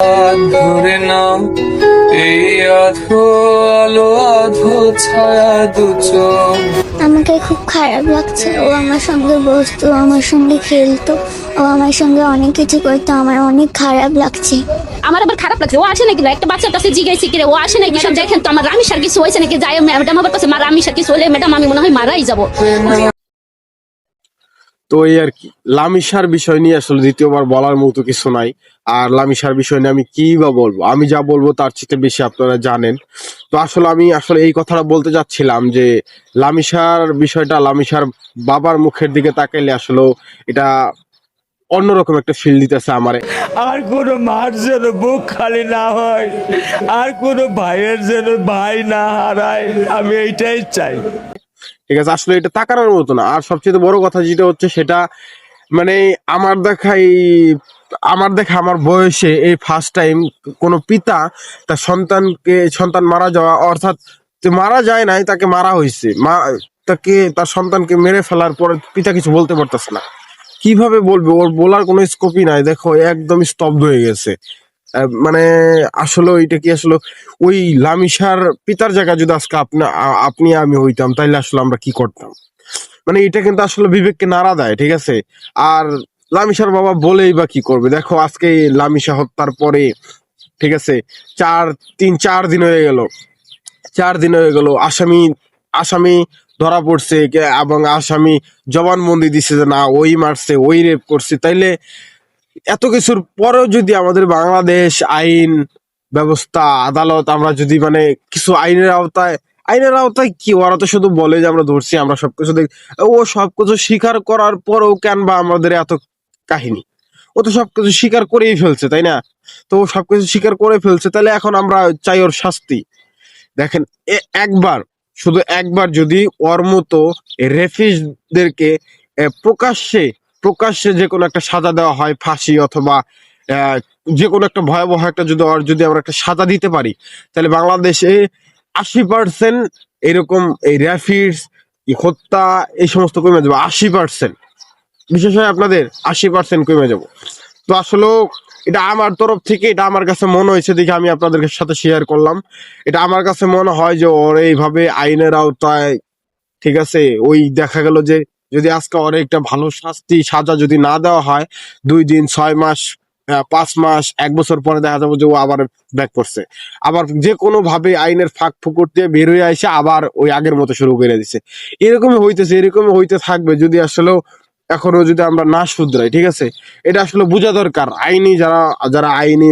ধরে নাও এই আধো আলো আধো ছায়া দু চোখ। আমাকে খুব খারাপ লাগছে। ও আমার সঙ্গে বসতো, আমার সঙ্গে খেলতো, ও আমার সঙ্গে অনেক কিছু করতো, আমার অনেক খারাপ লাগছে। আমার আবার খারাপ লাগছে, ও আসে নাকি একটা বাচ্চার কাছে জিজ্ঞাসি করে ও আসে নাকি সব দেখেন তো আমার রামিসার কিছু হয়েছে নাকি, যাই ম্যাডাম আবার কাছে মা রামিসার কিছু হলে ম্যাডাম আমি মনে হয় মারাই যাবো। তো এই আর কি লামিসার বিষয় নিয়ে আসলে দ্বিতীয়বার বলার মতো কিছু নাই। আর লামিসার বিষয় নিয়ে আমি কি বা বলবো, আমি যা বলবো তার চেয়ে বেশি আপনারা জানেন। তো আসলে আমি এই কথাটা বলতে চাচ্ছিলাম যে লামিসার বিষয়টা, লামিসার বাবার মুখের দিকে তাকাইলে আসলে এটা অন্যরকম একটা ফিল দিতেছে আমারে। আর কোনো মার যেন বুক খালি না হয়, আর কোনো ভাইয়ের যেন ভাই না হারায়, আমি এইটাই চাই। ঠিক আছে, আসলে এটা তাকানোর মতো না। আর সবচেয়ে বড় কথা যেটা হচ্ছে সেটা মানে আমার দেখাই আমার দেখা আমার বয়সে এই ফার্স্ট টাইম কোনো পিতা তার সন্তান মারা যাওয়া, অর্থাৎ মারা যায় নাই, তাকে মারা হয়েছে, তাকে তার সন্তানকে মেরে ফেলার পর পিতা কিছু বলতে পারতেছে না। কিভাবে বলবে, ওর বলার কোনো স্কোপই নাই। দেখো একদম স্তব্ধ হয়ে গেছে। মানে আসলে ওইটা কি আসলে ওই লামিসার পিতার জায়গায় যদি আজকে আপনি আমি হইতাম, তাইলে আসলে আমরা কি করতাম? মানে এটা কিন্তু আসলে বিবেককে নাড়া দেয়, ঠিক আছে। আর লামিসার বাবা বলেই বা কি করবে? দেখো আজকে এই লামিসা হত্যার পরে, ঠিক আছে, 4 দিন হয়ে গেল। 4 দিন হয়ে গেল, আসামি আসামি ধরা পড়ছে এবং আসামি জবানবন্দি দিছে যে না ওই মারছে, ওই রেপ করছে। তাইলে এত কিছুর পরেও যদি আমাদের বাংলাদেশ আইন ব্যবস্থা, আদালত, আমরা যদি মানে কিছু আইনের আওতায় কি, ওরা তো শুধু বলে যে আমরা ধরছি, আমরা সবকিছু দেখ, ও সবকিছু স্বীকার করার পরেও কেন বা আমাদের এত কাহিনী? ও তো সবকিছু স্বীকার করেই ফেলছে, তাই না? তো ও সবকিছু স্বীকার করে ফেলছে, তাহলে এখন আমরা চাই ওর শাস্তি। দেখেন, একবার, শুধু একবার যদি ওর মতো রেফিজদেরকে প্রকাশ্যে প্রকাশ্যে যে কোনো একটা সাজা দেওয়া হয়, ফাঁসি অথবা আহ, যে কোনো একটা ভয়াবহ একটা যদি আমরা একটা সাজা দিতে পারি, তাহলে বাংলাদেশে 80% এরকম এই র্যাফিডস, হত্যা, এই সমস্ত কমে যাবে। 80%, বিশেষ করে আপনাদের 80% কমে যাবো। তো আসলে এটা আমার তরফ থেকে, এটা আমার কাছে মনে হয়েছে দেখে আমি আপনাদের সাথে শেয়ার করলাম। এটা আমার কাছে মনে হয় যে ওর এইভাবে আইনের আওতায়, ঠিক আছে, ওই দেখা গেল যে যদি আজকে ওর একটা ভালো সাজা যদি না দেওয়া হয়, 2 দিন, 6 মাস, 5 মাস, 1 বছর পরে দেখা যাবে যে ও আবার ব্যাক করছে, আবার যে কোনো ভাবে আইনের ফাঁক ফুকর দিয়ে বের হয়ে আসে আবার ওই আগের মতো শুরু করে দিছে। এরকমই হইতেছে, এরকমই হইতে থাকবে যদি আসলে এখনো যদি আমরা না শুধরাই, ঠিক আছে। এটা আসলে বোঝা দরকার, আইনি যারা যারা আইনি